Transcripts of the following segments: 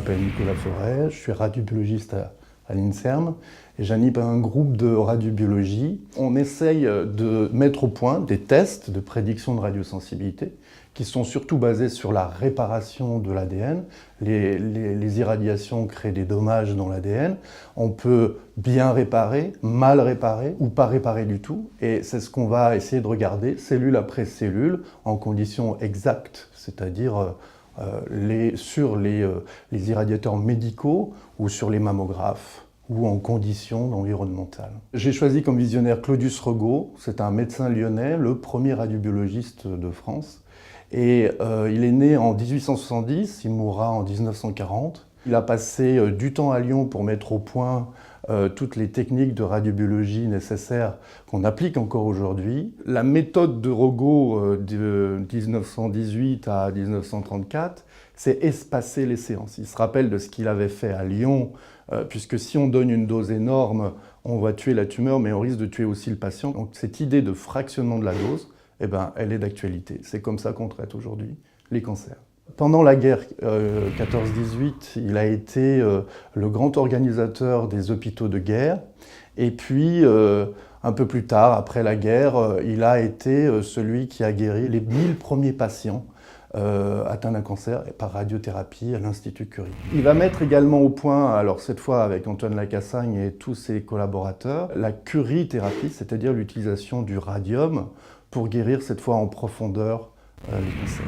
m'appelle Nicolas Forêt, je suis radiobiologiste à l'INSERM et j'anime un groupe de radiobiologie. On essaye de mettre au point des tests de prédiction de radiosensibilité qui sont surtout basés sur la réparation de l'ADN. Les irradiations créent des dommages dans l'ADN. On peut bien réparer, mal réparer ou pas réparer du tout. Et c'est ce qu'on va essayer de regarder cellule après cellule en conditions exactes, c'est-à-dire sur les irradiateurs médicaux ou sur les mammographes ou en conditions environnementales. J'ai choisi comme visionnaire Claudius Regaud, c'est un médecin lyonnais, le premier radiobiologiste de France. Et il est né en 1870, il mourra en 1940. Il a passé du temps à Lyon pour mettre au point toutes les techniques de radiobiologie nécessaires qu'on applique encore aujourd'hui. La méthode de Regaud de 1918 à 1934, c'est espacer les séances. Il se rappelle de ce qu'il avait fait à Lyon, puisque si on donne une dose énorme, on va tuer la tumeur, mais on risque de tuer aussi le patient. Donc cette idée de fractionnement de la dose, eh ben, elle est d'actualité. C'est comme ça qu'on traite aujourd'hui les cancers. Pendant la guerre 14-18, il a été le grand organisateur des hôpitaux de guerre. Et puis, un peu plus tard, après la guerre, il a été celui qui a guéri les 1000 premiers patients atteints d'un cancer par radiothérapie à l'Institut Curie. Il va mettre également au point, alors cette fois avec Antoine Lacassagne et tous ses collaborateurs, la Curie-thérapie, c'est-à-dire l'utilisation du radium pour guérir cette fois en profondeur les cancers.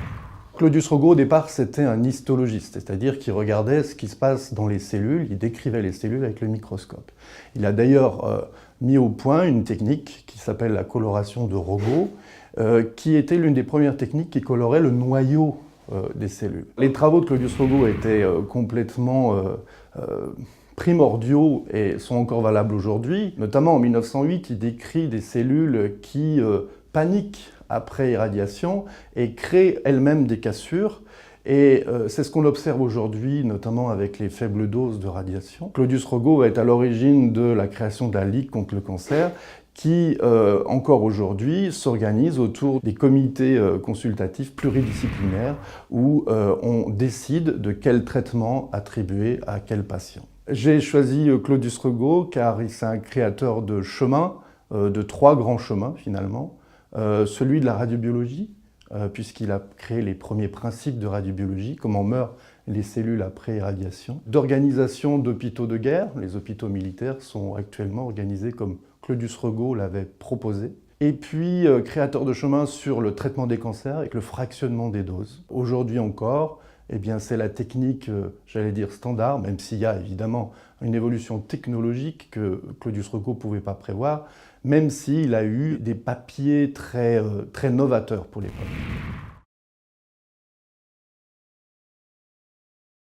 Claudius Regaud, au départ, c'était un histologiste, c'est-à-dire qu'il regardait ce qui se passe dans les cellules, il décrivait les cellules avec le microscope. Il a d'ailleurs mis au point une technique qui s'appelle la coloration de Regaud, qui était l'une des premières techniques qui colorait le noyau des cellules. Les travaux de Claudius Regaud étaient complètement primordiaux et sont encore valables aujourd'hui. Notamment en 1908, il décrit des cellules qui paniquent après irradiation et créent elles-mêmes des cassures. Et c'est ce qu'on observe aujourd'hui, notamment avec les faibles doses de radiation. Claudius Regaud est à l'origine de la création de la Ligue contre le cancer, qui, encore aujourd'hui, s'organise autour des comités consultatifs pluridisciplinaires où on décide de quel traitement attribuer à quel patient. J'ai choisi Claudius Regaud car c'est un créateur de chemins, de 3 grands chemins finalement. Celui de la radiobiologie, puisqu'il a créé les premiers principes de radiobiologie, comment meurent les cellules après irradiation. D'organisation d'hôpitaux de guerre, les hôpitaux militaires sont actuellement organisés comme Claudius Regaud l'avait proposé. Et puis, créateur de chemin sur le traitement des cancers avec le fractionnement des doses. Aujourd'hui encore, eh bien, c'est la technique, j'allais dire standard, même s'il y a évidemment une évolution technologique que Claudius Regaud ne pouvait pas prévoir, même s'il a eu des papiers très novateurs pour l'époque.